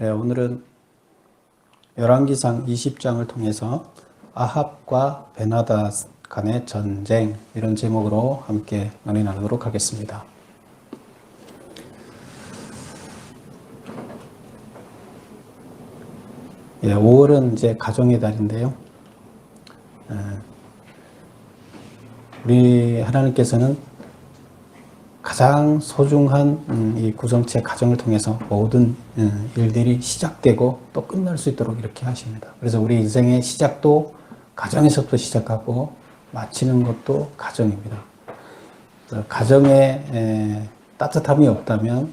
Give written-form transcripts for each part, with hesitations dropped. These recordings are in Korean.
오늘은 열왕기상 20장을 통해서 아합과 베나닷 간의 전쟁, 이런 제목으로 함께 논의 나누도록 하겠습니다. 5월은 이제 가정의 달인데요. 우리 하나님께서는 가장 소중한 이 구성체 가정을 통해서 모든 일들이 시작되고 또 끝날 수 있도록 이렇게 하십니다. 그래서 우리 인생의 시작도 가정에서부터 시작하고 마치는 것도 가정입니다. 가정에 따뜻함이 없다면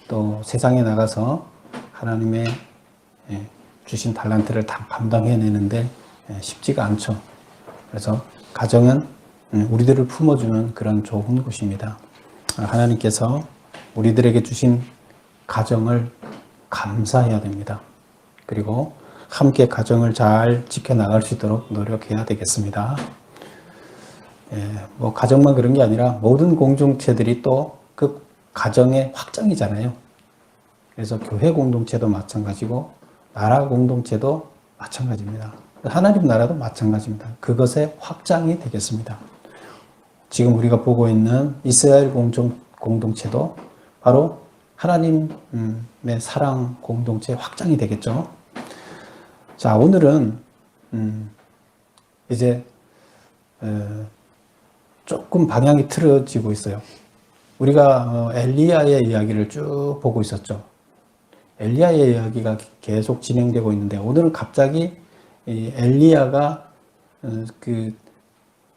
또 세상에 나가서 하나님의 주신 달란트를 다 감당해내는데 쉽지가 않죠. 그래서 가정은 우리들을 품어주는 그런 좋은 곳입니다. 하나님께서 우리들에게 주신 가정을 감사해야 됩니다. 그리고 함께 가정을 잘 지켜나갈 수 있도록 노력해야 되겠습니다. 뭐 가정만 그런 게 아니라 모든 공동체들이 또 그 가정의 확장이잖아요. 그래서 교회 공동체도 마찬가지고 나라 공동체도 마찬가지입니다. 하나님 나라도 마찬가지입니다. 그것의 확장이 되겠습니다. 지금 우리가 보고 있는 이스라엘 공동체도 바로 하나님의 사랑 공동체 확장이 되겠죠. 자, 오늘은 이제 조금 방향이 틀어지고 있어요. 우리가 엘리야의 이야기를 쭉 보고 있었죠. 엘리야의 이야기가 계속 진행되고 있는데 오늘은 갑자기 이 엘리야가 그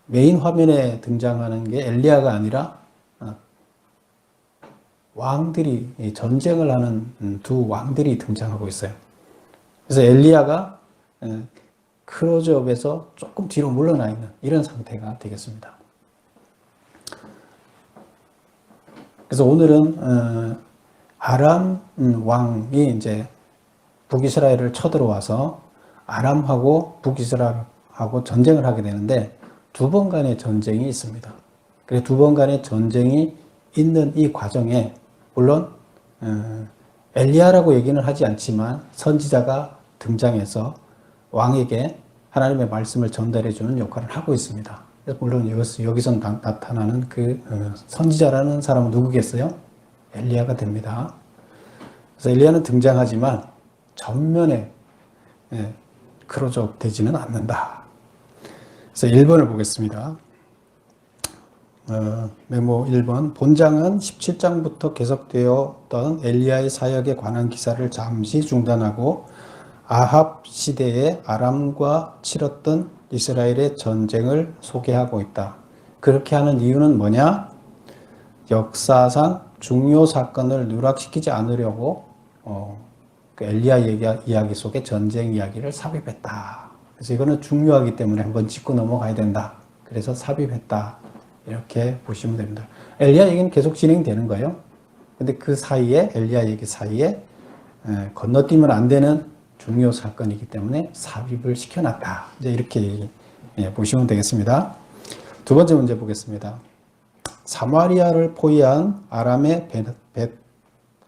메인 화면에 등장하는 게 엘리야가 아니라 왕들이, 전쟁을 하는 두 왕들이 등장하고 있어요. 그래서 엘리야가 클로즈업에서 조금 뒤로 물러나 있는 이런 상태가 되겠습니다. 그래서 오늘은 아람 왕이 이제 북이스라엘을 쳐들어와서 아람하고 북이스라엘하고 전쟁을 하게 되는데 두 번 간의 전쟁이 있습니다. 그래서 두 번 간의 전쟁이 있는 이 과정에 물론 엘리야라고 얘기는 하지 않지만 선지자가 등장해서 왕에게 하나님의 말씀을 전달해 주는 역할을 하고 있습니다. 물론 여기서 나타나는 그 선지자라는 사람은 누구겠어요? 엘리야가 됩니다. 그래서 엘리야는 등장하지만 전면에 클로즈업 되지는 않는다. 그래서 1번을 보겠습니다. 메모 1번. 본장은 17장부터 계속되었던 엘리야의 사역에 관한 기사를 잠시 중단하고 아합 시대에 아람과 치렀던 이스라엘의 전쟁을 소개하고 있다. 그렇게 하는 이유는 뭐냐? 역사상 중요 사건을 누락시키지 않으려고 그 엘리야 이야기 속에 전쟁 이야기를 삽입했다. 그래서 이거는 중요하기 때문에 한번 짚고 넘어가야 된다. 그래서 삽입했다. 이렇게 보시면 됩니다. 엘리야 얘기는 계속 진행되는 거예요. 근데 그 사이에, 엘리야 얘기 사이에 건너뛰면 안 되는 중요 사건이기 때문에 삽입을 시켜놨다. 이제 이렇게 보시면 되겠습니다. 두 번째 문제 보겠습니다. 사마리아를 포위한 아람의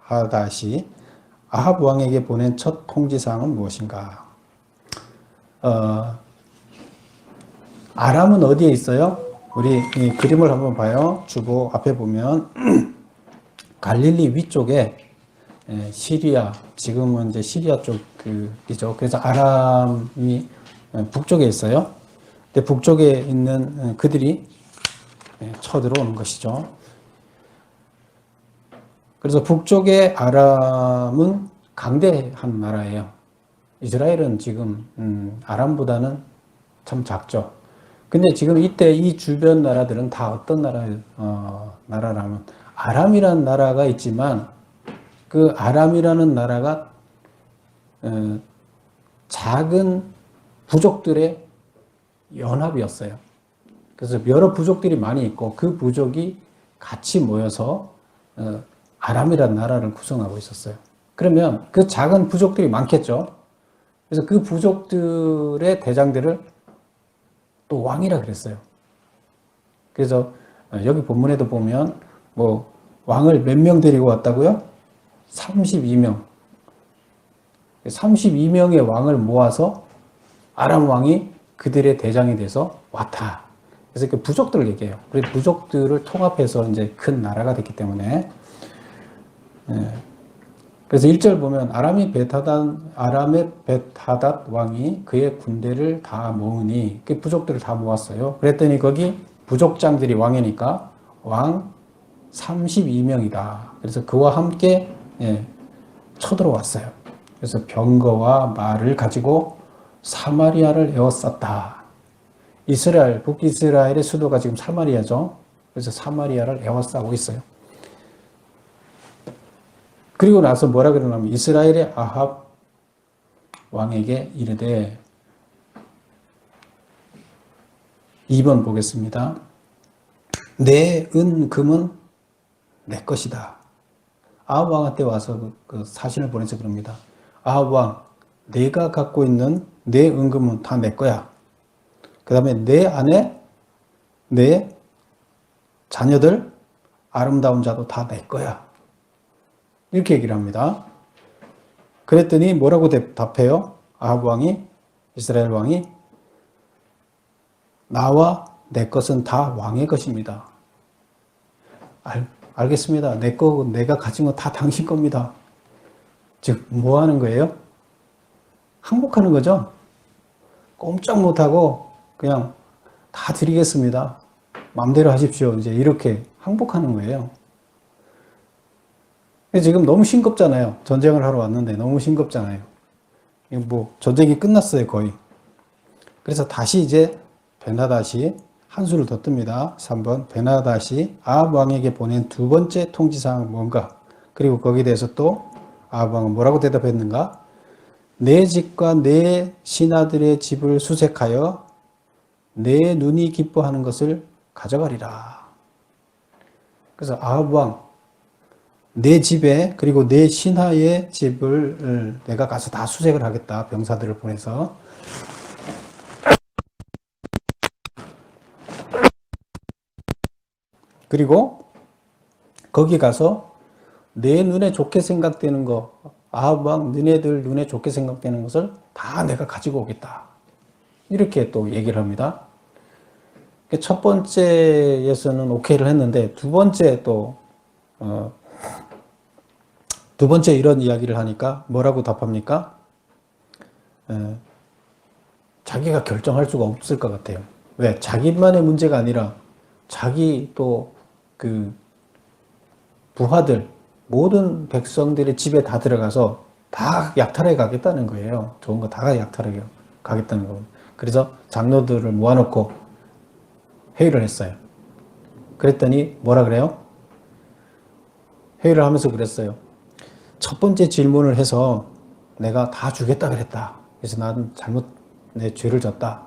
벳하닷이 아합 왕에게 보낸 첫 통지사항은 무엇인가? 아람은 어디에 있어요? 우리 이 그림을 한번 봐요. 주보 앞에 보면 갈릴리 위쪽에 시리아, 지금은 이제 시리아 쪽이죠. 그래서 아람이 북쪽에 있어요. 근데 북쪽에 있는 그들이 쳐들어오는 것이죠. 그래서 북쪽의 아람은 강대한 나라예요. 이스라엘은 지금 아람보다는 참 작죠. 근데 지금 이때 이 주변 나라들은 다 어떤 나라라면 아람이라는 나라가 있지만 그 아람이라는 나라가 작은 부족들의 연합이었어요. 그래서 여러 부족들이 많이 있고 그 부족이 같이 모여서 아람이라는 나라를 구성하고 있었어요. 그러면 그 작은 부족들이 많겠죠. 그래서 그 부족들의 대장들을 또 왕이라 그랬어요. 그래서 여기 본문에도 보면 뭐 왕을 몇 명 데리고 왔다고요? 32명. 32명의 왕을 모아서 아람 왕이 그들의 대장이 돼서 왔다. 그래서 그 부족들을 얘기해요. 그래서 부족들을 통합해서 이제 큰 나라가 됐기 때문에. 그래서 1절 보면 아람의 벳하닷 왕이 그의 군대를 다 모으니 그 부족들을 다 모았어요. 그랬더니 거기 부족장들이 왕이니까 왕 32명이다. 그래서 그와 함께 쳐들어왔어요. 그래서 병거와 말을 가지고 사마리아를 에워쌌다. 북이스라엘의 수도가 지금 사마리아죠. 그래서 사마리아를 에워싸고 있어요. 그리고 나서 뭐라 그러냐면 이스라엘의 아합 왕에게 이르되 2번 보겠습니다. 내 금은 내 것이다. 아합 왕한테 와서 그 사신을 보내서 그럽니다. 아합 왕, 내가 갖고 있는 내 은금은 다 내 거야. 그 다음에 내 아내, 내 자녀들, 아름다운 자도 다 내 거야. 이렇게 얘기를 합니다. 그랬더니 뭐라고 답해요? 아합 왕이, 이스라엘 왕이, 나와 내 것은 다 왕의 것입니다. 알겠습니다. 내 거, 내가 가진 거 다 당신 겁니다. 즉, 뭐 하는 거예요? 항복하는 거죠. 꼼짝 못하고 그냥 다 드리겠습니다. 마음대로 하십시오. 이제 이렇게 항복하는 거예요. 지금 너무 싱겁잖아요. 전쟁을 하러 왔는데 너무 싱겁잖아요. 뭐 전쟁이 끝났어요, 거의. 그래서 다시 이제 베나닷이 한 수를 더 뜹니다. 3번 베나닷이 아합 왕에게 보낸 두 번째 통지사항은 뭔가? 그리고 거기에 대해서 또 아합 왕은 뭐라고 대답했는가? 내 집과 내 신하들의 집을 수색하여 내 눈이 기뻐하는 것을 가져가리라. 그래서 아합 왕, 내 집에 그리고 내 신하의 집을 내가 가서 다 수색을 하겠다. 병사들을 보내서. 그리고 거기 가서 내 눈에 좋게 생각되는 거, 아합 왕 너네들 눈에 좋게 생각되는 것을 다 내가 가지고 오겠다. 이렇게 또 얘기를 합니다. 첫 번째에서는 오케이를 했는데 두 번째 이런 이야기를 하니까 뭐라고 답합니까? 자기가 결정할 수가 없을 것 같아요. 왜? 자기만의 문제가 아니라 자기 또 그 부하들, 모든 백성들의 집에 다 들어가서 다 약탈해 가겠다는 거예요. 좋은 거 다 약탈해 가겠다는 거예요. 그래서 장로들을 모아놓고 회의를 했어요. 그랬더니 뭐라 그래요? 회의를 하면서 그랬어요. 첫 번째 질문을 해서 내가 다 주겠다 그랬다. 그래서 나는 내 죄를 졌다.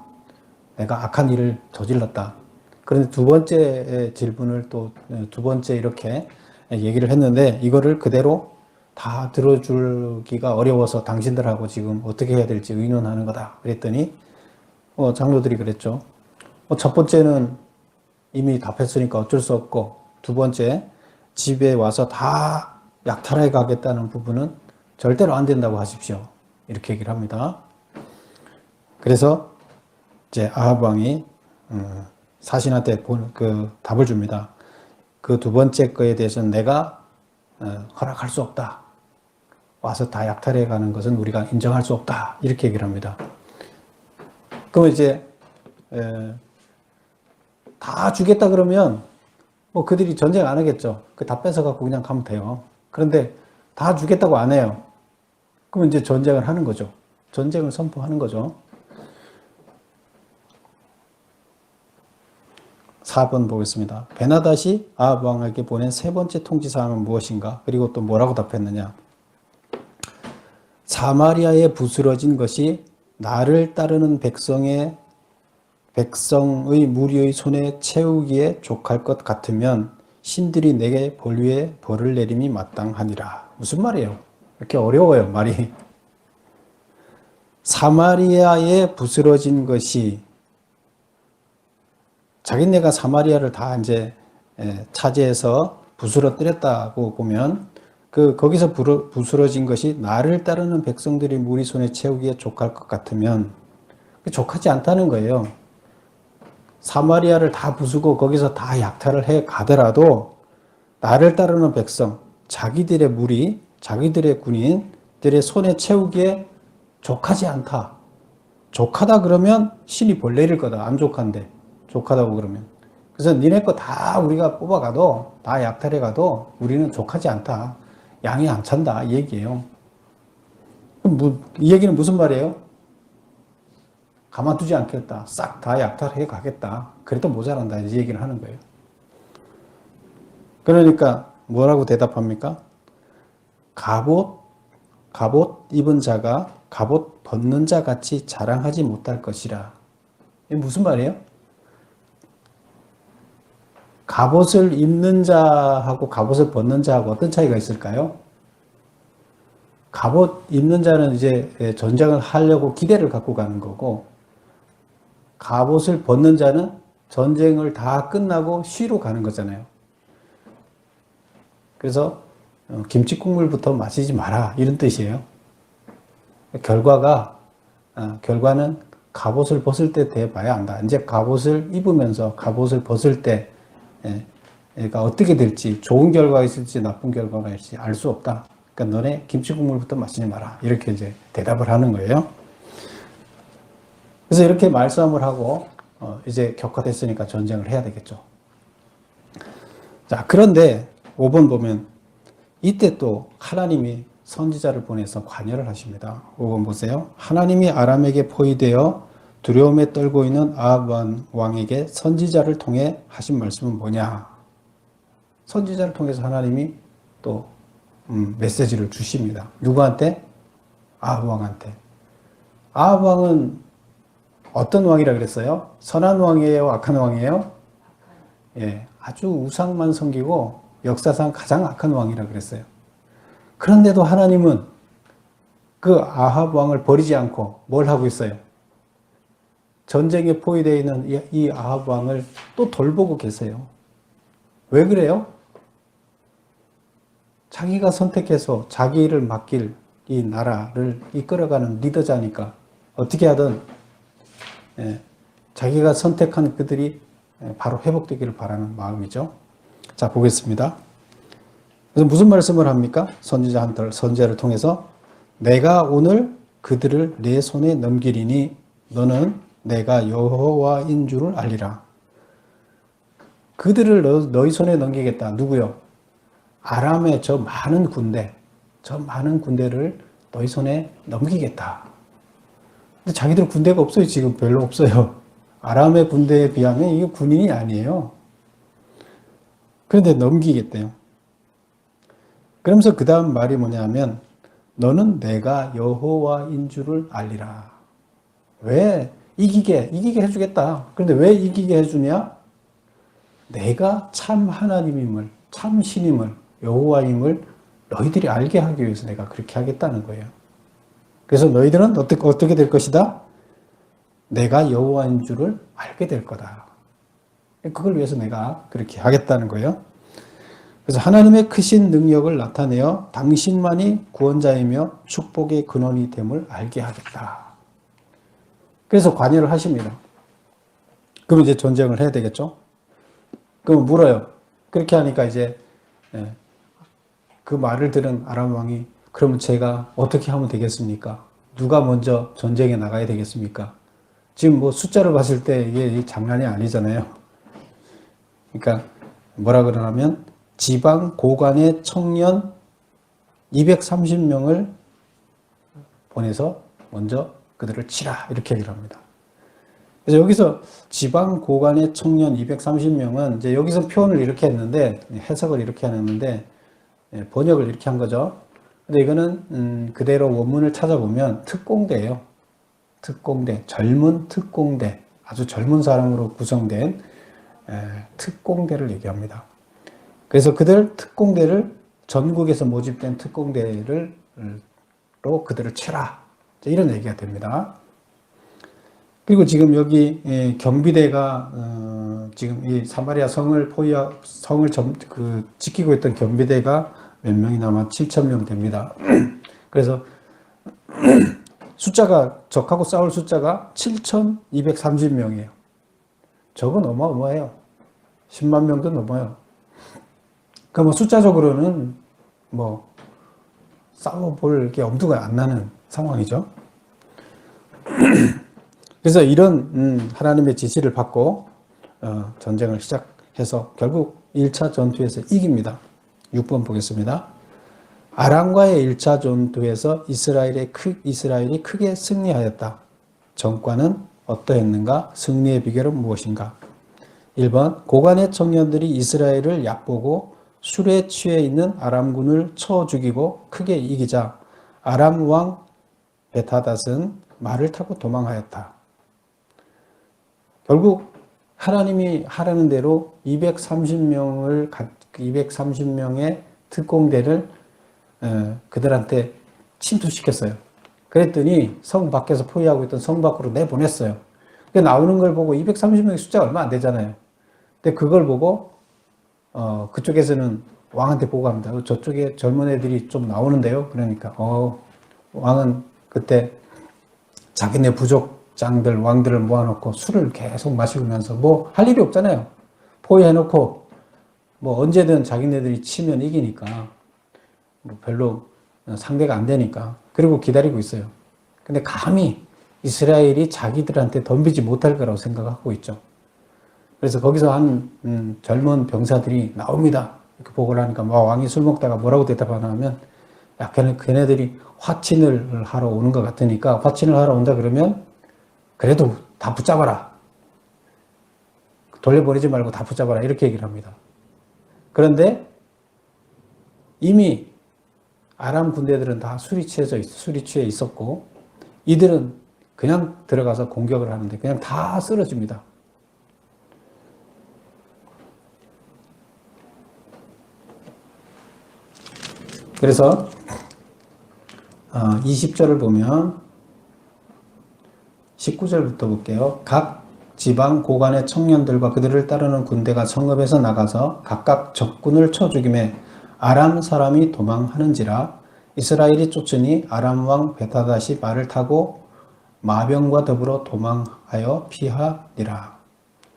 내가 악한 일을 저질렀다. 그런데 두 번째 질문을 또 두 번째 이렇게 얘기를 했는데 이거를 그대로 다 들어주기가 어려워서 당신들하고 지금 어떻게 해야 될지 의논하는 거다. 그랬더니 장로들이 그랬죠. 첫 번째는 이미 답했으니까 어쩔 수 없고 두 번째 집에 와서 다 약탈해 가겠다는 부분은 절대로 안 된다고 하십시오. 이렇게 얘기를 합니다. 그래서 이제 아합 왕이 사신한테 그 답을 줍니다. 그 두 번째 거에 대해서는 내가 허락할 수 없다. 와서 다 약탈해 가는 것은 우리가 인정할 수 없다. 이렇게 얘기를 합니다. 그럼 이제 다 주겠다 그러면 뭐 그들이 전쟁 안 하겠죠. 그 다 뺏어갖고 그냥 가면 돼요. 그런데 다 주겠다고 안 해요. 그러면 이제 전쟁을 하는 거죠. 전쟁을 선포하는 거죠. 4번 보겠습니다. 베나닷이 아합 왕에게 보낸 세 번째 통지사항은 무엇인가? 그리고 또 뭐라고 답했느냐? 사마리아에 부스러진 것이 나를 따르는 백성의 무리의 손에 채우기에 족할 것 같으면 신들이 내게 벌 위에 벌을 내림이 마땅하니라. 무슨 말이에요? 이렇게 어려워요, 말이. 사마리아에 부스러진 것이 자기네가 사마리아를 다 이제 차지해서 부스러뜨렸다고 보면 거기서 부스러진 것이 나를 따르는 백성들이 무리 손에 채우기에 족할 것 같으면 족하지 않다는 거예요. 사마리아를 다 부수고 거기서 다 약탈을 해 가더라도 나를 따르는 백성, 자기들의 무리, 자기들의 군인들의 손에 채우기에 족하지 않다. 족하다 그러면 신이 벌 내릴 거다. 안 족한데. 족하다고 그러면. 그래서 니네 거 다 우리가 뽑아가도, 다 약탈해 가도 우리는 족하지 않다. 양이 안 찬다. 이 얘기예요. 이 얘기는 무슨 말이에요? 가만두지 않겠다. 싹 다 약탈해 가겠다. 그래도 모자란다. 이 얘기를 하는 거예요. 그러니까 뭐라고 대답합니까? 갑옷 입은 자가 갑옷 벗는 자 같이 자랑하지 못할 것이라. 이게 무슨 말이에요? 갑옷을 입는 자하고 갑옷을 벗는 자하고 어떤 차이가 있을까요? 갑옷 입는 자는 이제 전쟁을 하려고 기대를 갖고 가는 거고, 갑옷을 벗는 자는 전쟁을 다 끝나고 쉬러 가는 거잖아요. 그래서 김치국물부터 마시지 마라 이런 뜻이에요. 결과는 갑옷을 벗을 때 돼봐야 한다. 이제 갑옷을 입으면서 갑옷을 벗을 때 얘가 어떻게 될지, 좋은 결과가 있을지 나쁜 결과가 있을지 알 수 없다. 그러니까 너네 김치국물부터 마시지 마라. 이렇게 이제 대답을 하는 거예요. 그래서 이렇게 말싸움을 하고 이제 격화됐으니까 전쟁을 해야 되겠죠. 자, 그런데 5번 보면 이때 또 하나님이 선지자를 보내서 관여를 하십니다. 5번 보세요. 하나님이 아람에게 포위되어 두려움에 떨고 있는 아합 왕에게 선지자를 통해 하신 말씀은 뭐냐? 선지자를 통해서 하나님이 또 메시지를 주십니다. 누구한테? 아합 왕한테. 아합 왕은 어떤 왕이라 그랬어요? 선한 왕이에요? 악한 왕이에요? 예, 아주 우상만 섬기고 역사상 가장 악한 왕이라 그랬어요. 그런데도 하나님은 그 아합 왕을 버리지 않고 뭘 하고 있어요? 전쟁에 포위되어 있는 이 아합 왕을 또 돌보고 계세요. 왜 그래요? 자기가 선택해서 자기를 맡길 이 나라를 이끌어가는 리더자니까 어떻게 하든 자기가 선택한 그들이 바로 회복되기를 바라는 마음이죠. 자, 보겠습니다. 그래서 무슨 말씀을 합니까? 선지자를 통해서 내가 오늘 그들을 내 손에 넘기리니 너는 내가 여호와인 줄을 알리라. 그들을 너희 손에 넘기겠다. 누구요? 아람의 저 많은 군대를 너희 손에 넘기겠다. 근데 자기들 군대가 없어요. 지금 별로 없어요. 아람의 군대에 비하면 이게 군인이 아니에요. 그런데 넘기겠대요. 그러면서 그 다음 말이 뭐냐면 너는 내가 여호와인 줄을 알리라. 왜? 이기게 해주겠다. 그런데 왜 이기게 해주냐? 내가 참 하나님임을, 참 신임을, 여호와임을 너희들이 알게 하기 위해서 내가 그렇게 하겠다는 거예요. 그래서 너희들은 어떻게 될 것이다? 내가 여호와인 줄을 알게 될 거다. 그걸 위해서 내가 그렇게 하겠다는 거예요. 그래서 하나님의 크신 능력을 나타내어 당신만이 구원자이며 축복의 근원이 됨을 알게 하겠다. 그래서 관여를 하십니다. 그럼 이제 전쟁을 해야 되겠죠? 그럼 물어요. 그렇게 하니까 이제 그 말을 들은 아람 왕이 그러면 제가 어떻게 하면 되겠습니까? 누가 먼저 전쟁에 나가야 되겠습니까? 지금 뭐 숫자를 봤을 때 이게 장난이 아니잖아요. 그러니까 뭐라 그러냐면 지방 고관의 청년 230명을 보내서 먼저 그들을 치라 이렇게 얘기를 합니다. 그래서 여기서 지방 고관의 청년 230명은 이제 여기서 표현을 이렇게 했는데 해석을 이렇게 했는데 번역을 이렇게 한 거죠. 근데 이거는 그대로 원문을 찾아보면 특공대예요. 특공대, 젊은 특공대, 아주 젊은 사람으로 구성된 특공대를 얘기합니다. 그래서 특공대를 전국에서 모집된 특공대로 그들을 쳐라. 이런 얘기가 됩니다. 그리고 지금 여기 경비대가 지금 이 사마리아 성을 지키고 있던 경비대가 몇 명이나 아마 7천 명 됩니다. 그래서 숫자가 적하고 싸울 숫자가 7,230명이에요. 적은 어마어마해요. 10만 명도 넘어요. 그러니까 뭐 숫자적으로는 뭐 싸워볼 게 엄두가 안 나는 상황이죠. 그래서 이런 하나님의 지시를 받고 전쟁을 시작해서 결국 1차 전투에서 이깁니다. 6번 보겠습니다. 아람과의 1차 전투에서 이스라엘이 크게 승리하였다. 전과는 어떠했는가? 승리의 비결은 무엇인가? 1번 고관의 청년들이 이스라엘을 얕보고 술에 취해 있는 아람군을 쳐 죽이고 크게 이기자 아람 왕 베타닷은 말을 타고 도망하였다. 결국 하나님이 하라는 대로 230명의 특공대를 그들한테 침투시켰어요. 그랬더니 성 밖에서 포위하고 있던 성 밖으로 내보냈어요. 나오는 걸 보고 230명의 숫자가 얼마 안 되잖아요. 근데 그걸 보고 그쪽에서는 왕한테 보고합니다. 저쪽에 젊은 애들이 좀 나오는데요. 그러니까 왕은 그때 자기네 부족장들 왕들을 모아놓고 술을 계속 마시면서 뭐 할 일이 없잖아요. 포위해놓고 뭐 언제든 자기네들이 치면 이기니까 뭐 별로 상대가 안 되니까 그리고 기다리고 있어요. 근데 감히 이스라엘이 자기들한테 덤비지 못할 거라고 생각하고 있죠. 그래서 거기서 한 젊은 병사들이 나옵니다. 이렇게 보고를 하니까 왕이 술 먹다가 뭐라고 대답하냐면 야, 걔네들이 화친을 하러 오는 것 같으니까 화친을 하러 온다 그러면 그래도 다 붙잡아라. 돌려버리지 말고 다 붙잡아라. 이렇게 얘기를 합니다. 그런데 이미 아람 군대들은 다 술이 취해 있었고 이들은 그냥 들어가서 공격을 하는데 그냥 다 쓰러집니다. 그래서 20절을 보면 19절부터 볼게요. 각 지방 고관의 청년들과 그들을 따르는 군대가 성읍에서 나가서 각각 적군을 쳐 죽임에 아람 사람이 도망하는지라 이스라엘이 쫓으니 아람 왕 베타닷이 말을 타고 마병과 더불어 도망하여 피하니라.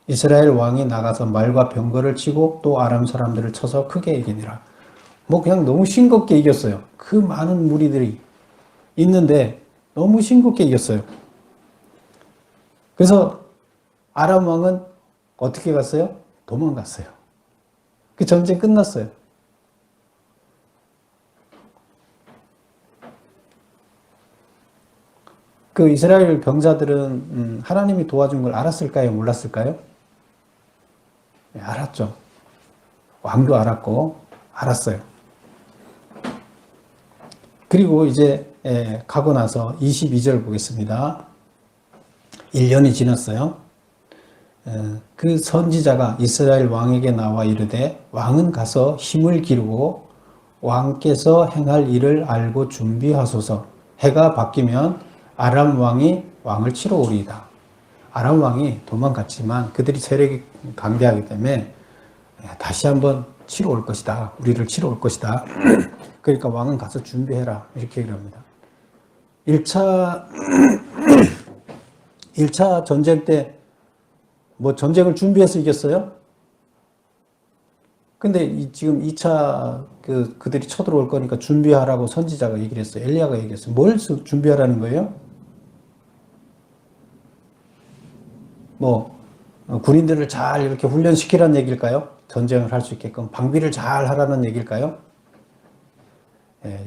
이스라엘 왕이 나가서 말과 병거를 치고 또 아람 사람들을 쳐서 크게 이기니라. 뭐 그냥 너무 싱겁게 이겼어요. 그 많은 무리들이 있는데 너무 싱겁게 이겼어요. 그래서 아람 왕은 어떻게 갔어요? 도망갔어요. 그 전쟁 끝났어요. 그 이스라엘 병사들은 하나님이 도와준 걸 알았을까요? 몰랐을까요? 네, 알았죠. 왕도 알았고 알았어요. 그리고 이제 가고 나서 22절 보겠습니다. 1년이 지났어요. 그 선지자가 이스라엘 왕에게 나와 이르되 왕은 가서 힘을 기르고 왕께서 행할 일을 알고 준비하소서. 해가 바뀌면 아람 왕이 왕을 치러 오리이다. 아람 왕이 도망갔지만 그들이 세력이 강대하기 때문에 다시 한번 치러 올 것이다. 우리를 치러 올 것이다. 그러니까 왕은 가서 준비해라. 이렇게 얘기를 합니다. 1차 전쟁 때 뭐 전쟁을 준비해서 이겼어요? 근데 지금 2차 그들이 쳐들어올 거니까 준비하라고 선지자가 얘기를 했어요. 엘리야가 얘기했어요. 뭘 준비하라는 거예요? 뭐 군인들을 잘 이렇게 훈련시키라는 얘기일까요? 전쟁을 할 수 있게끔 방비를 잘 하라는 얘기일까요?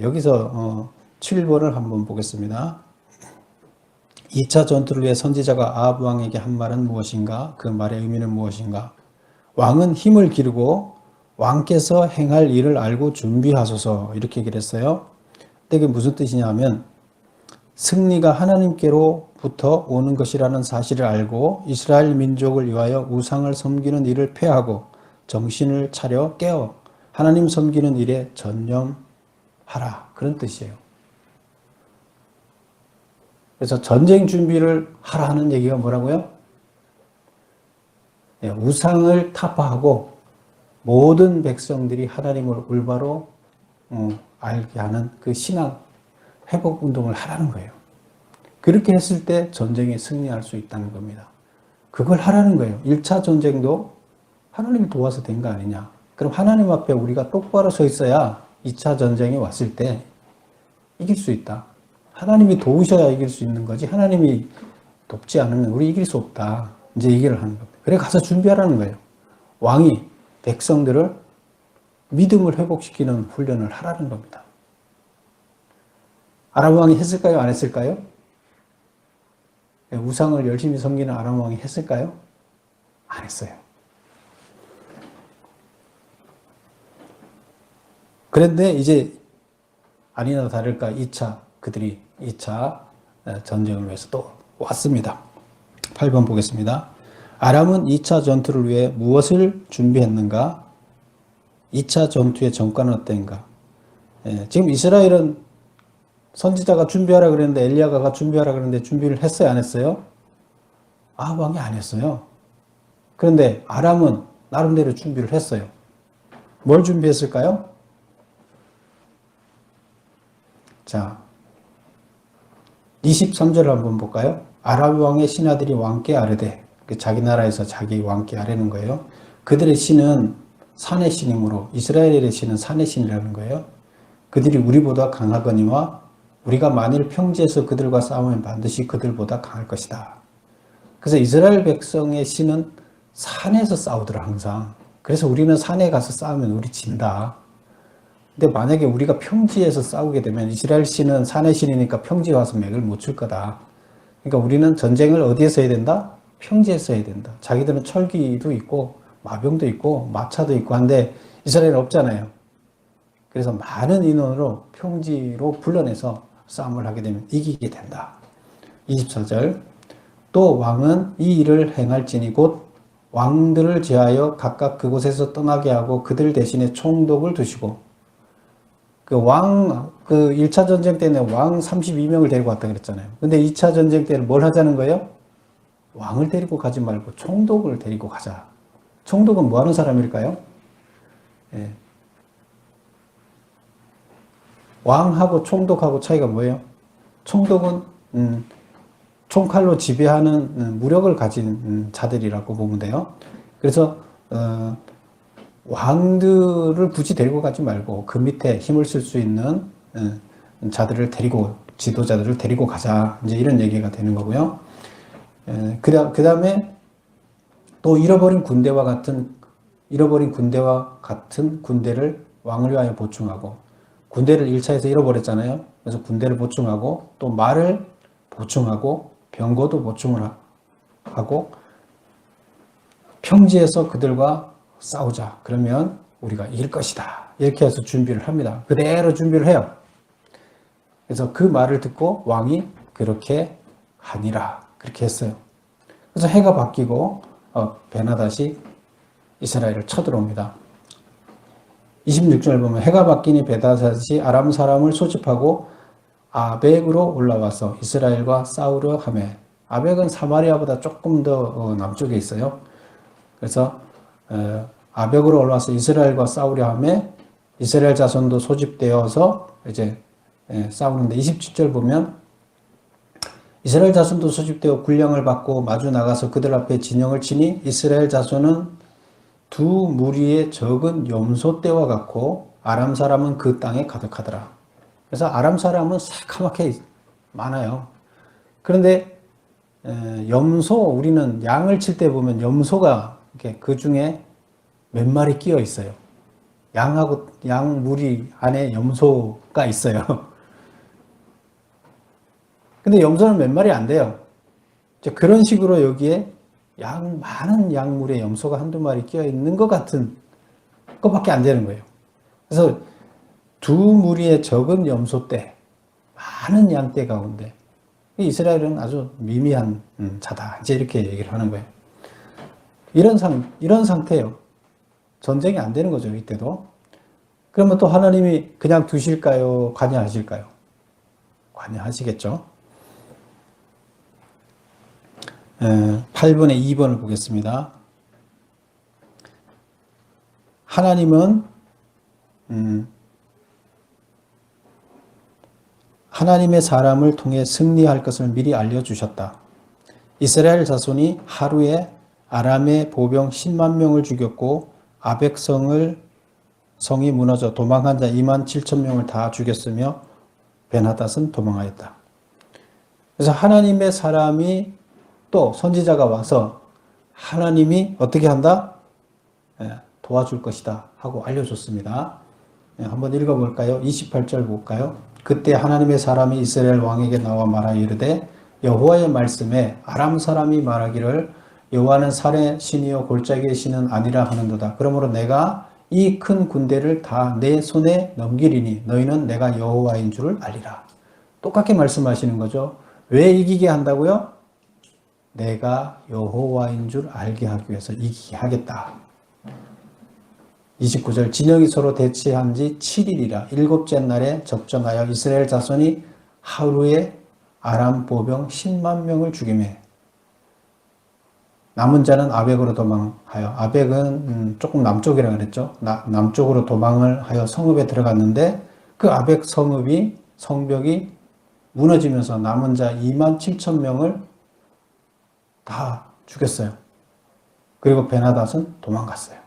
여기서 7번을 한번 보겠습니다. 2차 전투를 위해 선지자가 아합 왕에게 한 말은 무엇인가? 그 말의 의미는 무엇인가? 왕은 힘을 기르고 왕께서 행할 일을 알고 준비하소서 이렇게 얘기를 했어요. 근데 이게 무슨 뜻이냐면 승리가 하나님께로부터 오는 것이라는 사실을 알고 이스라엘 민족을 위하여 우상을 섬기는 일을 폐하고 정신을 차려 깨어 하나님 섬기는 일에 전념하라. 그런 뜻이에요. 그래서 전쟁 준비를 하라 하는 얘기가 뭐라고요? 우상을 타파하고 모든 백성들이 하나님을 올바로 알게 하는 그 신앙 회복 운동을 하라는 거예요. 그렇게 했을 때 전쟁에 승리할 수 있다는 겁니다. 그걸 하라는 거예요. 1차 전쟁도 하나님이 도와서 된 거 아니냐. 그럼 하나님 앞에 우리가 똑바로 서 있어야 2차 전쟁이 왔을 때 이길 수 있다. 하나님이 도우셔야 이길 수 있는 거지. 하나님이 돕지 않으면 우리 이길 수 없다. 이제 얘기를 하는 겁니다. 그래 가서 준비하라는 거예요. 왕이 백성들을 믿음을 회복시키는 훈련을 하라는 겁니다. 아람 왕이 했을까요? 안 했을까요? 우상을 열심히 섬기는 아람 왕이 했을까요? 안 했어요. 그런데 이제 아니나 다를까 그들이 2차 전쟁을 위해서 또 왔습니다. 8번 보겠습니다. 아람은 2차 전투를 위해 무엇을 준비했는가? 2차 전투의 전과는 어땠는가? 지금 이스라엘은 선지자가 준비하라 그랬는데 엘리야가 준비하라 그랬는데 준비를 했어요? 안 했어요? 왕이 안 했어요. 그런데 아람은 나름대로 준비를 했어요. 뭘 준비했을까요? 자, 23절을 한번 볼까요? 아람 왕의 신하들이 왕께 아뢰되, 자기 나라에서 자기 왕께 아뢰는 거예요. 그들의 신은 산의 신이므로 이스라엘의 신은 산의 신이라는 거예요. 그들이 우리보다 강하거니와 우리가 만일 평지에서 그들과 싸우면 반드시 그들보다 강할 것이다. 그래서 이스라엘 백성의 신은 산에서 싸우더라 항상. 그래서 우리는 산에 가서 싸우면 우리 진다. 근데 만약에 우리가 평지에서 싸우게 되면 이스라엘 신은 산의 신이니까 평지에 와서 맥을 못 칠 거다. 그러니까 우리는 전쟁을 어디에서 해야 된다? 평지에서 해야 된다. 자기들은 철기도 있고 마병도 있고 마차도 있고 한데 이스라엘은 없잖아요. 그래서 많은 인원으로 평지로 불러내서 싸움을 하게 되면 이기게 된다. 24절 또 왕은 이 일을 행할지니 곧 왕들을 제하여 각각 그곳에서 떠나게 하고 그들 대신에 총독을 두시고 그 1차 전쟁 때는 왕 32명을 데리고 왔다 그랬잖아요. 근데 2차 전쟁 때는 뭘 하자는 거예요? 왕을 데리고 가지 말고 총독을 데리고 가자. 총독은 뭐 하는 사람일까요? 예. 왕하고 총독하고 차이가 뭐예요? 총독은 총칼로 지배하는 무력을 가진 자들이라고 보면 돼요. 그래서 왕들을 굳이 데리고 가지 말고 그 밑에 힘을 쓸 수 있는 지도자들을 데리고 가자. 이제 이런 얘기가 되는 거고요. 그 다음에 또 잃어버린 군대와 같은 군대를 왕을 위하여 보충하고 군대를 1차에서 잃어버렸잖아요. 그래서 군대를 보충하고 또 말을 보충하고 병거도 보충을 하고 평지에서 그들과 싸우자. 그러면 우리가 이길 것이다. 이렇게 해서 준비를 합니다. 그대로 준비를 해요. 그래서 그 말을 듣고 왕이 그렇게 하니라. 그렇게 했어요. 그래서 해가 바뀌고 베나닷이 이스라엘을 쳐들어옵니다. 26절 보면 해가 바뀌니 베나닷이 아람 사람을 소집하고 아벡으로 올라와서 이스라엘과 싸우려 하며 아벡은 사마리아보다 조금 더 남쪽에 있어요. 그래서 아벡으로 올라와서 이스라엘과 싸우려 하며 이스라엘 자손도 소집되어서 이제 싸우는데 27절 보면 이스라엘 자손도 소집되어 군량을 받고 마주 나가서 그들 앞에 진영을 치니 이스라엘 자손은 두 무리의 적은 염소떼와 같고 아람 사람은 그 땅에 가득하더라. 그래서 아람 사람은 새카맣게 많아요. 그런데 우리는 양을 칠 때 보면 염소가 이렇게 그 중에 몇 마리 끼어 있어요. 양 무리 안에 염소가 있어요. 근데 염소는 몇 마리 안 돼요. 그런 식으로 여기에 많은 양물에 염소가 한두 마리 끼어 있는 것 같은 것밖에 안 되는 거예요. 그래서 두 무리의 적은 염소떼, 많은 양떼 가운데 이스라엘은 아주 미미한 자다. 이제 이렇게 얘기를 하는 거예요. 이런 상태예요. 전쟁이 안 되는 거죠, 이때도. 그러면 또 하나님이 그냥 두실까요? 관여하실까요? 관여하시겠죠. 8번에 2번을 보겠습니다. 하나님은 하나님의 사람을 통해 승리할 것을 미리 알려주셨다. 이스라엘 자손이 하루에 아람의 보병 10만 명을 죽였고 성이 무너져 도망한 자 2만 7천 명을 다 죽였으며 벤하닷은 도망하였다. 그래서 하나님의 사람이 또 선지자가 와서 하나님이 어떻게 한다? 도와줄 것이다 하고 알려줬습니다. 한번 읽어볼까요? 28절 볼까요? 그때 하나님의 사람이 이스라엘 왕에게 나와 말하여 이르되 여호와의 말씀에 아람 사람이 말하기를 여호와는 살의 신이요 골짜기의 신은 아니라 하는도다. 그러므로 내가 이 큰 군대를 다 내 손에 넘기리니 너희는 내가 여호와인 줄을 알리라. 똑같게 말씀하시는 거죠. 왜 이기게 한다고요? 내가 여호와인 줄 알게 하기 위해서 이기게 하겠다. 29절 진영이 서로 대치한 지 7일이라 일곱째 날에 접전하여 이스라엘 자손이 하루에 아람 보병 10만 명을 죽이매 남은 자는 아벡으로 도망하여 아벡은 조금 남쪽이라 그랬죠. 남쪽으로 도망을 하여 성읍에 들어갔는데 그 아벡 성벽이 무너지면서 남은 자 2만 7천 명을 다 죽였어요. 그리고 벤하닷은 도망갔어요.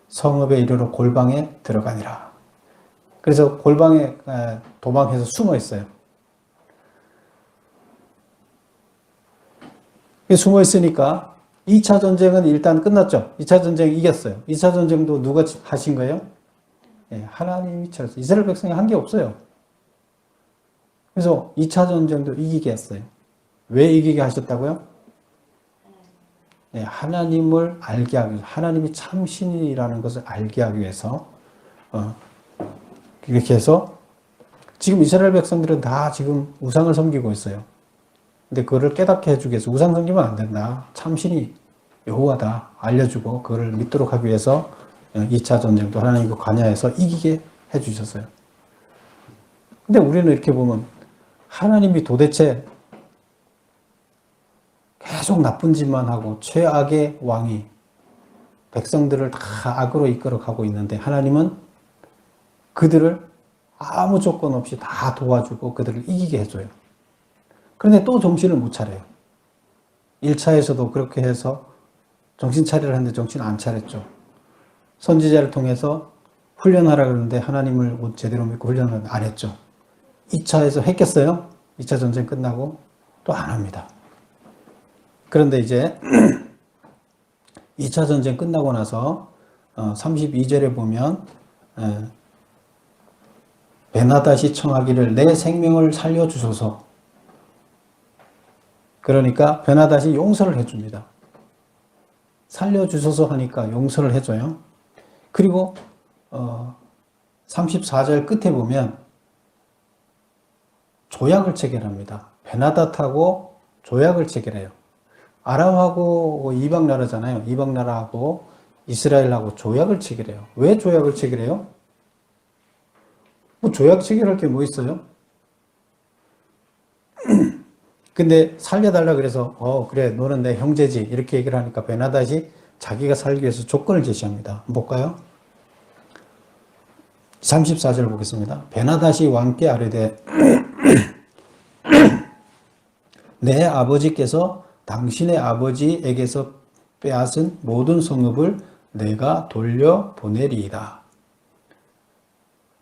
성읍에 이르러 골방에 들어가니라. 그래서 골방에 도망해서 숨어 있어요. 숨어 있으니까 2차 전쟁은 일단 끝났죠. 2차 전쟁 이겼어요. 2차 전쟁도 누가 하신 거예요? 하나님이 치렀어요. 이스라엘 백성이 한 게 없어요. 그래서 2차 전쟁도 이기게 했어요. 왜 이기게 하셨다고요? 하나님을 알게 하기 위해서, 하나님이 참 신이라는 것을 알게 하기 위해서 이렇게 해서 지금 이스라엘 백성들은 다 지금 우상을 섬기고 있어요. 근데 그거를 깨닫게 해주기 위해서 우상 섬기면 안 된다. 참신이 여호와다 알려주고 그거를 믿도록 하기 위해서 2차 전쟁도 하나님과 관여해서 이기게 해주셨어요. 근데 우리는 이렇게 보면 하나님이 도대체 계속 나쁜 짓만 하고 최악의 왕이 백성들을 다 악으로 이끌어가고 있는데 하나님은 그들을 아무 조건 없이 다 도와주고 그들을 이기게 해줘요. 그런데 또 정신을 못 차려요. 1차에서도 그렇게 해서 정신 차리라 했는데 정신 안 차렸죠. 선지자를 통해서 훈련하라 그러는데 하나님을 제대로 믿고 훈련을 안 했죠. 2차에서 했겠어요? 2차 전쟁 끝나고 또 안 합니다. 그런데 이제 2차 전쟁 끝나고 나서 32절에 보면 벤하닷이 청하기를 내 생명을 살려주소서. 그러니까 벤하닷이 용서를 해줍니다. 살려주소서 하니까 용서를 해줘요. 그리고 34절 끝에 보면 조약을 체결합니다. 벤하닷하고 조약을 체결해요. 아람하고 이방 나라잖아요. 이방 나라하고 이스라엘하고 조약을 체결해요. 왜 조약을 체결해요? 뭐 조약 체결할 게 뭐 있어요? 근데 살려달라 그래서 그래 너는 내 형제지 이렇게 얘기를 하니까 벤하닷이 자기가 살기 위해서 조건을 제시합니다. 볼까요? 34절 보겠습니다. 벤하닷이 왕께 아뢰되 내 아버지께서 당신의 아버지에게서 빼앗은 모든 성읍을 내가 돌려보내리이다.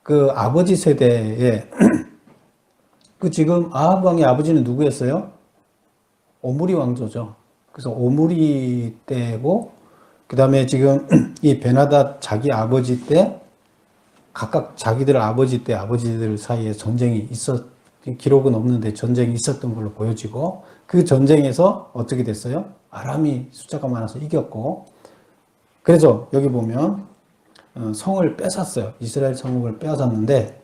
그 아버지 세대에 그 지금 아합 왕의 아버지는 누구였어요? 오므리 왕조죠. 그래서 오므리 때고 그 다음에 지금 이 벤하닷 자기 아버지 때 각각 자기들 아버지 때 아버지들 사이에 전쟁이 기록은 없는데 전쟁이 있었던 걸로 보여지고 그 전쟁에서 어떻게 됐어요? 아람이 숫자가 많아서 이겼고 그래서 여기 보면 성을 뺏었어요. 이스라엘 성읍을 빼앗았는데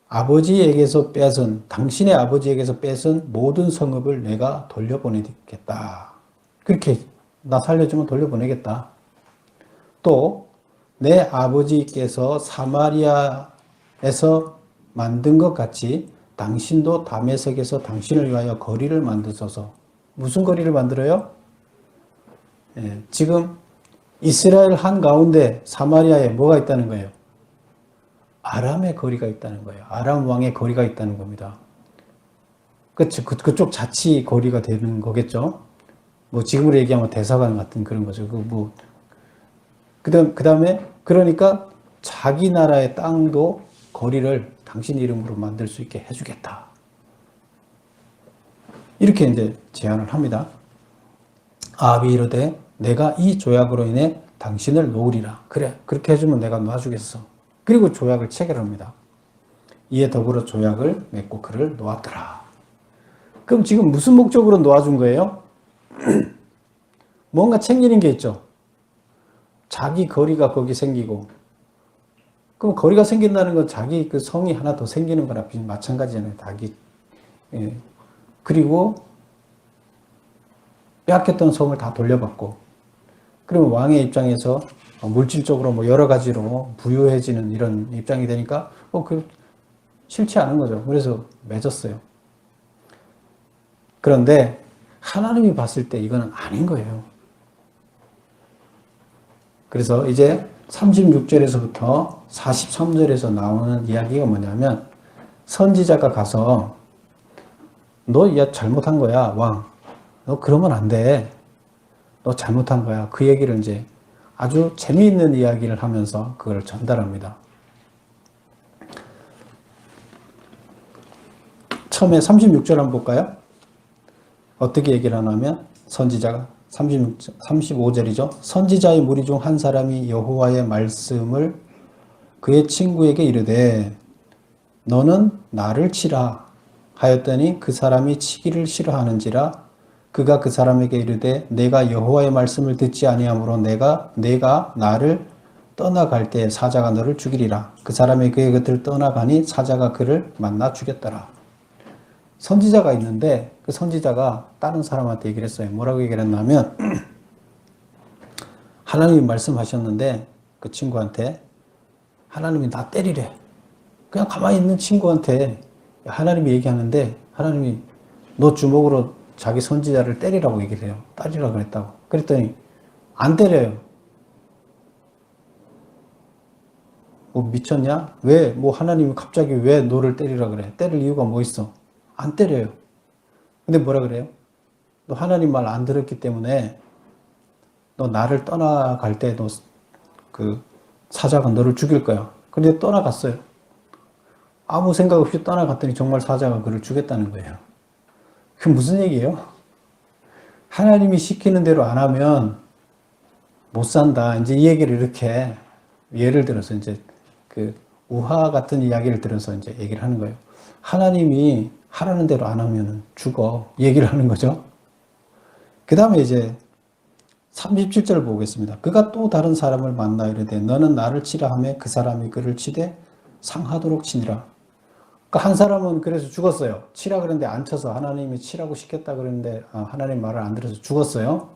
아버지에게서 뺏은 당신의 아버지에게서 뺏은 모든 성읍을 내가 돌려보내겠다. 그렇게 나 살려주면 돌려보내겠다. 또 내 아버지께서 사마리아에서 만든 것 같이 당신도 다메섹에서 당신을 위하여 거리를 만드소서. 무슨 거리를 만들어요? 지금 이스라엘 한가운데 사마리아에 뭐가 있다는 거예요? 아람의 거리가 있다는 거예요. 아람 왕의 거리가 있다는 겁니다. 그쪽 자치 거리가 되는 거겠죠. 뭐 지금으로 얘기하면 대사관 같은 그런 거죠. 그다음에 그러니까 자기 나라의 땅도 거리를 당신 이름으로 만들 수 있게 해주겠다. 이렇게 이제 제안을 합니다. 아합이 이르되 내가 이 조약으로 인해 당신을 놓으리라. 그래, 그렇게 해주면 내가 놔주겠어. 그리고 조약을 체결합니다. 이에 더불어 조약을 맺고 그를 놓았더라. 그럼 지금 무슨 목적으로 놓아준 거예요? 뭔가 챙기는 게 있죠. 자기 거리가 거기 생기고, 그럼 거리가 생긴다는 건 자기 그 성이 하나 더 생기는 거나 마찬가지잖아요. 예. 그리고 빼앗겼던 성을 다 돌려받고, 그러면 왕의 입장에서 물질적으로 뭐 여러 가지로 부유해지는 이런 입장이 되니까 싫지 않은 거죠. 그래서 맺었어요. 그런데 하나님이 봤을 때 이거는 아닌 거예요. 그래서 이제 36절에서부터 43절에서 나오는 이야기가 뭐냐면 선지자가 가서 너 야 잘못한 거야 왕. 너 그러면 안 돼. 너 잘못한 거야. 그 얘기를 이제 아주 재미있는 이야기를 하면서 그걸 전달합니다. 처음에 36절 한번 볼까요? 어떻게 얘기를 하냐면 선지자가 35절이죠. 선지자의 무리 중 한 사람이 여호와의 말씀을 그의 친구에게 이르되 너는 나를 치라 하였더니 그 사람이 치기를 싫어하는지라 그가 그 사람에게 이르되 내가 여호와의 말씀을 듣지 아니하므로 내가 나를 떠나갈 때 사자가 너를 죽이리라. 그 사람이 그의 곁을 떠나가니 사자가 그를 만나 죽였더라. 선지자가 있는데 그 선지자가 다른 사람한테 얘기를 했어요. 뭐라고 얘기를 했냐면 하나님이 말씀하셨는데 그 친구한테 하나님이 나 때리래. 그냥 가만히 있는 친구한테 하나님이 얘기하는데 하나님이 너 주먹으로 자기 선지자를 때리라고 얘기를 해요. 때리라고 그랬다고. 그랬더니 안 때려요. 뭐 미쳤냐? 왜? 뭐 하나님이 갑자기 왜 너를 때리라 그래? 때릴 이유가 뭐 있어? 안 때려요. 근데 뭐라 그래요? 너 하나님 말 안 들었기 때문에 너 나를 떠나갈 때 너 그 사자가 너를 죽일 거야. 근데 떠나갔어요. 아무 생각 없이 떠나갔더니 정말 사자가 그를 죽였다는 거예요. 그게 무슨 얘기예요? 하나님이 시키는 대로 안 하면 못 산다. 이제 이 얘기를 이렇게 예를 들어서 이제 그 우화 같은 이야기를 들어서 이제 얘기를 하는 거예요. 하나님이 하라는 대로 안 하면 죽어. 얘기를 하는 거죠. 그 다음에 이제 37절을 보겠습니다. 그가 또 다른 사람을 만나 이르되 너는 나를 치라 하며 그 사람이 그를 치되 상하도록 치니라. 그러니까 한 사람은 그래서 죽었어요. 치라 그랬는데 안 쳐서 하나님이 치라고 시켰다 그랬는데 하나님 말을 안 들어서 죽었어요.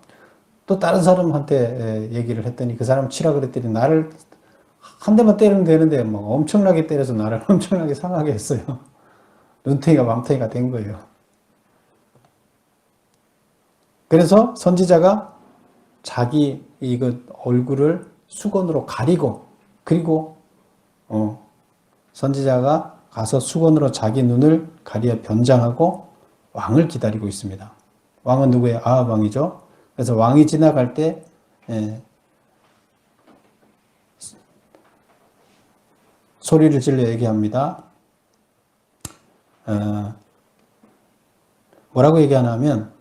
또 다른 사람한테 얘기를 했더니 그 사람 치라 그랬더니 나를 한 대만 때리면 되는데 막 엄청나게 때려서 나를 엄청나게 상하게 했어요. 눈탱이가 맘탱이가 된 거예요. 그래서 선지자가 자기 이거 얼굴을 수건으로 가리고 그리고 선지자가 가서 수건으로 자기 눈을 가리어 변장하고 왕을 기다리고 있습니다. 왕은 누구예요? 아합 왕이죠. 그래서 왕이 지나갈 때 소리를 질러 얘기합니다. 뭐라고 얘기하냐면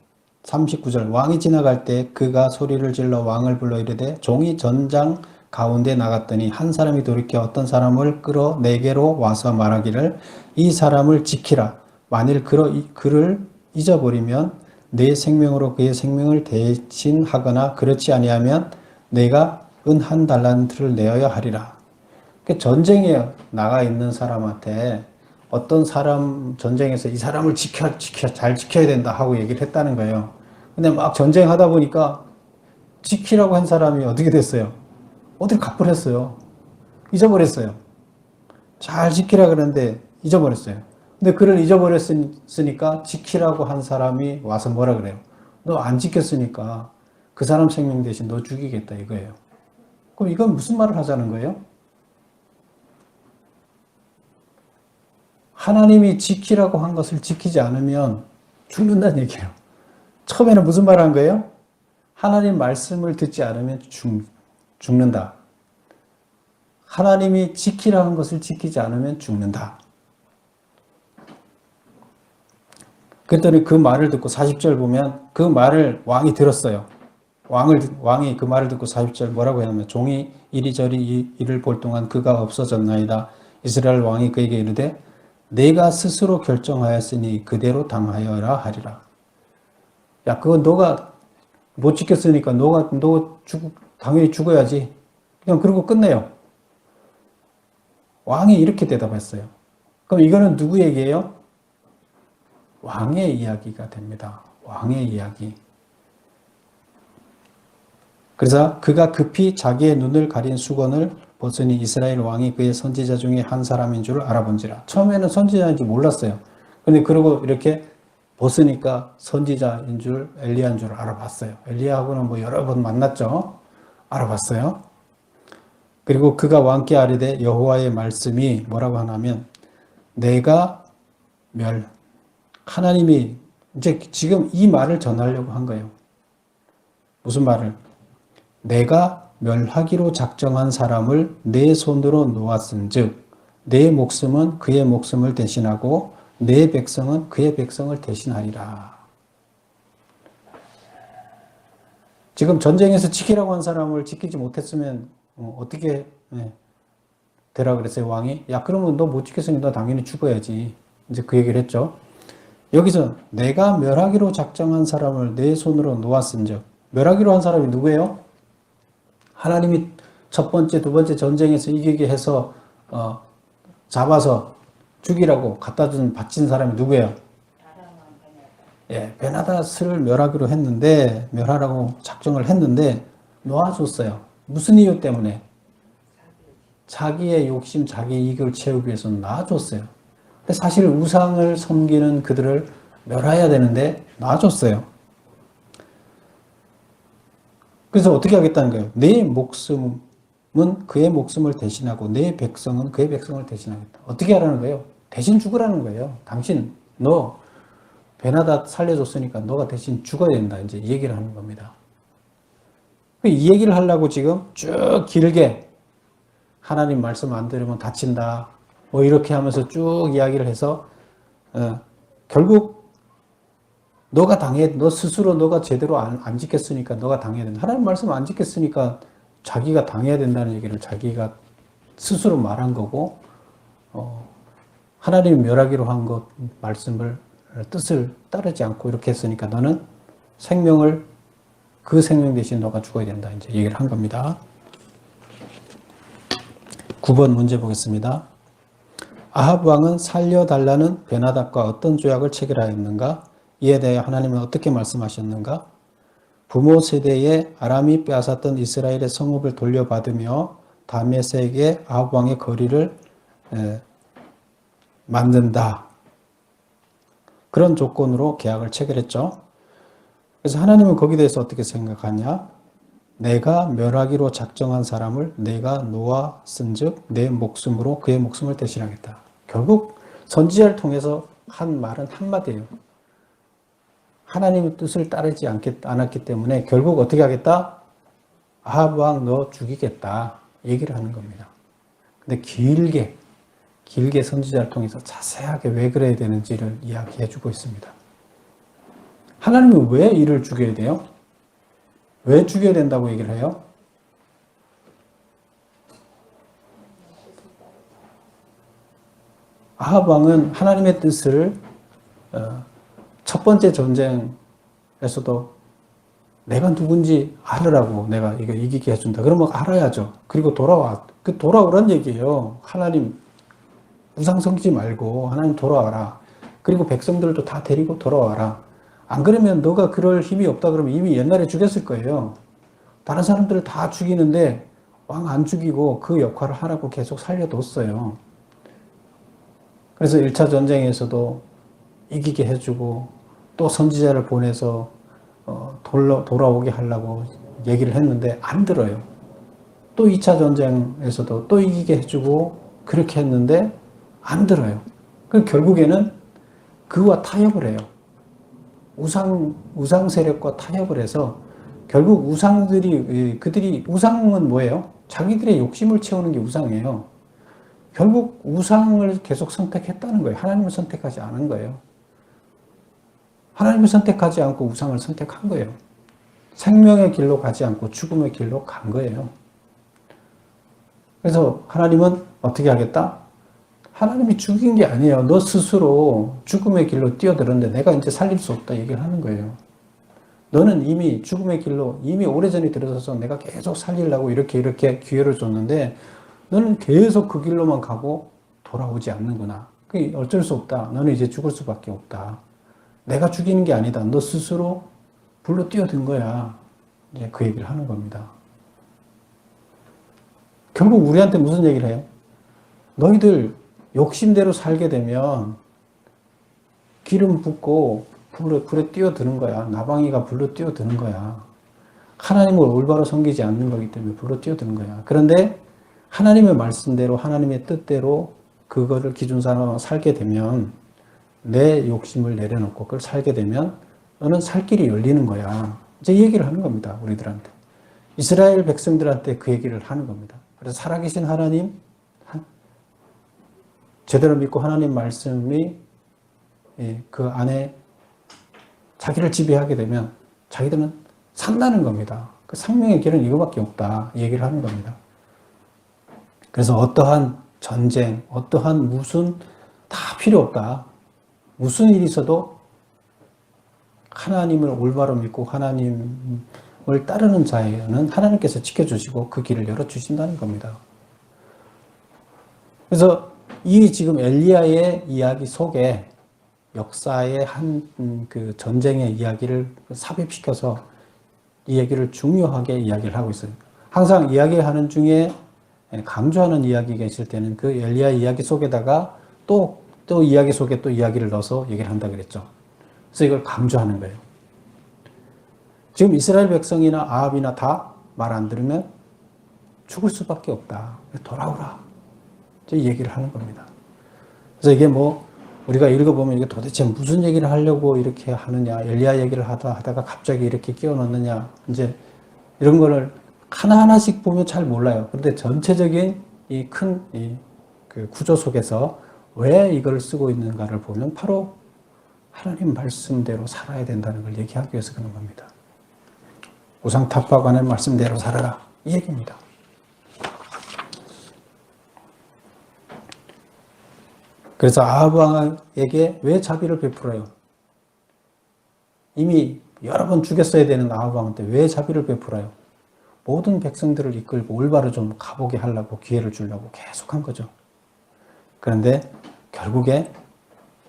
39절 왕이 지나갈 때 그가 소리를 질러 왕을 불러 이르되 종이 전장 가운데 나갔더니 한 사람이 돌이켜 어떤 사람을 끌어 내게로 와서 말하기를 이 사람을 지키라. 만일 그를 잊어버리면 내 생명으로 그의 생명을 대신하거나 그렇지 아니하면 내가 은 한 달란트를 내어야 하리라. 전쟁에 나가 있는 사람한테 어떤 사람 전쟁에서 이 사람을 잘 지켜야 된다 하고 얘기를 했다는 거예요. 근데 막 전쟁하다 보니까 지키라고 한 사람이 어떻게 됐어요? 어딜 가버렸어요. 잊어버렸어요. 잘 지키라 그러는데 잊어버렸어요. 근데 그를 잊어버렸으니까 지키라고 한 사람이 와서 뭐라 그래요? 너 안 지켰으니까 그 사람 생명 대신 너 죽이겠다 이거예요. 그럼 이건 무슨 말을 하자는 거예요? 하나님이 지키라고 한 것을 지키지 않으면 죽는다는 얘기예요. 처음에는 무슨 말을 한 거예요? 하나님 말씀을 듣지 않으면 죽는다. 하나님이 지키라고 한 것을 지키지 않으면 죽는다. 그랬더니 그 말을 듣고 40절 보면 그 말을 왕이 들었어요. 왕이 그 말을 듣고 40절 뭐라고 하냐면 종이 이리저리 이 일을 볼 동안 그가 없어졌나이다. 이스라엘 왕이 그에게 이르되 내가 스스로 결정하였으니 그대로 당하여라 하리라. 야, 그건 너가 못 지켰으니까 너 당연히 죽어야지. 그냥 그러고 끝내요. 왕이 이렇게 대답했어요. 그럼 이거는 누구 얘기예요? 왕의 이야기가 됩니다. 왕의 이야기. 그래서 그가 급히 자기의 눈을 가린 수건을 벗으니 이스라엘 왕이 그의 선지자 중에 한 사람인 줄 알아본지라. 처음에는 선지자인지 몰랐어요. 근데 그러고 이렇게 벗으니까 선지자인 줄, 엘리야인 줄 알아봤어요. 엘리야하고는 뭐 여러 번 만났죠. 알아봤어요. 그리고 그가 왕께 아뢰되 여호와의 말씀이 뭐라고 하냐면 내가 하나님이 이제 지금 이 말을 전하려고 한 거예요. 무슨 말을? 내가 멸하기로 작정한 사람을 내 손으로 놓았은즉 내 목숨은 그의 목숨을 대신하고 내 백성은 그의 백성을 대신하리라. 지금 전쟁에서 지키라고 한 사람을 지키지 못했으면 어떻게 되라 그랬어요, 왕이? 야, 그러면 너 못 지켰으니 너 당연히 죽어야지. 이제 그 얘기를 했죠. 여기서 내가 멸하기로 작정한 사람을 내 손으로 놓았은즉 멸하기로 한 사람이 누구예요? 하나님이 첫 번째, 두 번째 전쟁에서 이기게 해서 잡아서 죽이라고 갖다 준 바친 사람이 누구예요? 예, 베나닷을 멸하기로 했는데 멸하라고 작정을 했는데 놓아줬어요. 무슨 이유 때문에? 자기의 욕심, 자기의 이익을 채우기 위해서 놔줬어요. 근데 사실 우상을 섬기는 그들을 멸해야 되는데 놔줬어요. 그래서 어떻게 하겠다는 거예요? 내 목숨은 그의 목숨을 대신하고 내 백성은 그의 백성을 대신하겠다. 어떻게 하라는 거예요? 대신 죽으라는 거예요. 당신 너 베나닷 살려줬으니까 너가 대신 죽어야 된다. 이제 이 얘기를 하는 겁니다. 이 얘기를 하려고 지금 쭉 길게 하나님 말씀 안 들으면 다친다. 뭐 이렇게 하면서 쭉 이야기를 해서 결국 너 스스로 너가 제대로 안 지켰으니까 너가 당해야 된다. 하나님 말씀 안 지켰으니까 자기가 당해야 된다는 얘기를 자기가 스스로 말한 거고, 하나님이 멸하기로 한 것 말씀을 뜻을 따르지 않고 이렇게 했으니까 너는 그 생명 대신 너가 죽어야 된다. 이제 얘기를 한 겁니다. 9번 문제 보겠습니다. 아합 왕은 살려달라는 베나닷과 어떤 조약을 체결하였는가? 이에 대해 하나님은 어떻게 말씀하셨는가? 부모 세대에 아람이 빼앗았던 이스라엘의 성읍을 돌려받으며 다메섹의 아합 왕의 거리를 만든다. 그런 조건으로 계약을 체결했죠. 그래서 하나님은 거기에 대해서 어떻게 생각하냐? 내가 멸하기로 작정한 사람을 내가 놓았은즉 내 목숨으로 그의 목숨을 대신하겠다. 결국 선지자를 통해서 한 말은 한마디예요. 하나님의 뜻을 따르지 않았기 때문에 결국 어떻게 하겠다? 아합 왕 너 죽이겠다. 얘기를 하는 겁니다. 근데 길게 선지자를 통해서 자세하게 왜 그래야 되는지를 이야기해 주고 있습니다. 하나님은 왜 이를 죽여야 돼요? 왜 죽여야 된다고 얘기를 해요? 아합 왕은 하나님의 뜻을 첫 번째 전쟁에서도 내가 누군지 알으라고 내가 이거 이기게 해준다. 그러면 알아야죠. 그리고 돌아오란 얘기예요. 하나님 우상 섬기지 말고 하나님 돌아와라. 그리고 백성들도 다 데리고 돌아와라. 안 그러면 너가 그럴 힘이 없다 그러면 이미 옛날에 죽였을 거예요. 다른 사람들을 다 죽이는데 왕 안 죽이고 그 역할을 하라고 계속 살려뒀어요. 그래서 1차 전쟁에서도 이기게 해주고 또 선지자를 보내서 돌아오게 하려고 얘기를 했는데 안 들어요. 또 2차 전쟁에서도 또 이기게 해주고 그렇게 했는데 안 들어요. 그 결국에는 그와 타협을 해요. 우상 세력과 타협을 해서 결국 그들이 우상은 뭐예요? 자기들의 욕심을 채우는 게 우상이에요. 결국 우상을 계속 선택했다는 거예요. 하나님을 선택하지 않은 거예요. 하나님을 선택하지 않고 우상을 선택한 거예요. 생명의 길로 가지 않고 죽음의 길로 간 거예요. 그래서 하나님은 어떻게 하겠다? 하나님이 죽인 게 아니에요. 너 스스로 죽음의 길로 뛰어들었는데 내가 이제 살릴 수 없다 얘기를 하는 거예요. 너는 이미 죽음의 길로 이미 오래전에 들어서서 내가 계속 살리려고 이렇게 기회를 줬는데 너는 계속 그 길로만 가고 돌아오지 않는구나. 그게 어쩔 수 없다. 너는 이제 죽을 수밖에 없다. 내가 죽이는 게 아니다. 너 스스로 불로 뛰어든 거야. 이제 그 얘기를 하는 겁니다. 결국 우리한테 무슨 얘기를 해요? 너희들 욕심대로 살게 되면 기름 붓고 불에 뛰어드는 거야. 나방이가 불로 뛰어드는 거야. 하나님을 올바로 섬기지 않는 거기 때문에 불로 뛰어드는 거야. 그런데 하나님의 말씀대로 하나님의 뜻대로 그거를 기준 삼아 살게 되면 내 욕심을 내려놓고 그걸 살게 되면 너는 살 길이 열리는 거야. 이제 얘기를 하는 겁니다. 우리들한테. 이스라엘 백성들한테 그 얘기를 하는 겁니다. 그래서 살아계신 하나님, 제대로 믿고 하나님 말씀이 그 안에 자기를 지배하게 되면 자기들은 산다는 겁니다. 그 생명의 길은 이거밖에 없다. 얘기를 하는 겁니다. 그래서 어떠한 전쟁, 어떠한 무슨 다 필요 없다. 무슨 일이 있어도 하나님을 올바로 믿고 하나님을 따르는 자에는 하나님께서 지켜주시고 그 길을 열어주신다는 겁니다. 그래서 이 지금 엘리야의 이야기 속에 역사의 한 그 전쟁의 이야기를 삽입시켜서 이 얘기를 중요하게 이야기를 하고 있어요. 항상 이야기하는 중에 강조하는 이야기가 있을 때는 그 엘리야 이야기 속에다가 또 이야기 속에 또 이야기를 넣어서 얘기를 한다 그랬죠. 그래서 이걸 강조하는 거예요. 지금 이스라엘 백성이나 아합이나 다 말 안 들으면 죽을 수밖에 없다. 돌아오라. 이 얘기를 하는 겁니다. 그래서 이게 뭐 우리가 읽어보면 이게 도대체 무슨 얘기를 하려고 이렇게 하느냐, 엘리야 얘기를 하다가 갑자기 이렇게 끼워 넣느냐, 이제 이런 거를 하나하나씩 보면 잘 몰라요. 그런데 전체적인 이 큰 그 구조 속에서 왜 이걸 쓰고 있는가를 보면 바로 하나님 말씀대로 살아야 된다는 걸 얘기하기 위해서 그런 겁니다. 우상 타파하고 하나님 말씀대로 살아라. 이 얘기입니다. 그래서 아합 왕에게 왜 자비를 베풀어요? 이미 여러 번 죽였어야 되는 아합 왕한테 왜 자비를 베풀어요? 모든 백성들을 이끌고 올바로 좀 가보게 하려고 기회를 주려고 계속 한 거죠. 그런데 결국에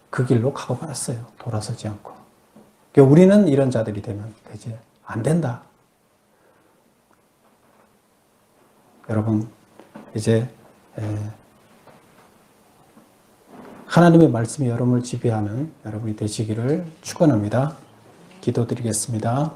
그 길로 가고 말았어요. 돌아서지 않고. 그러니까 우리는 이런 자들이 되면 되지 안 된다. 여러분 이제 하나님의 말씀이 여러분을 지배하는 여러분이 되시기를 축원합니다. 기도드리겠습니다.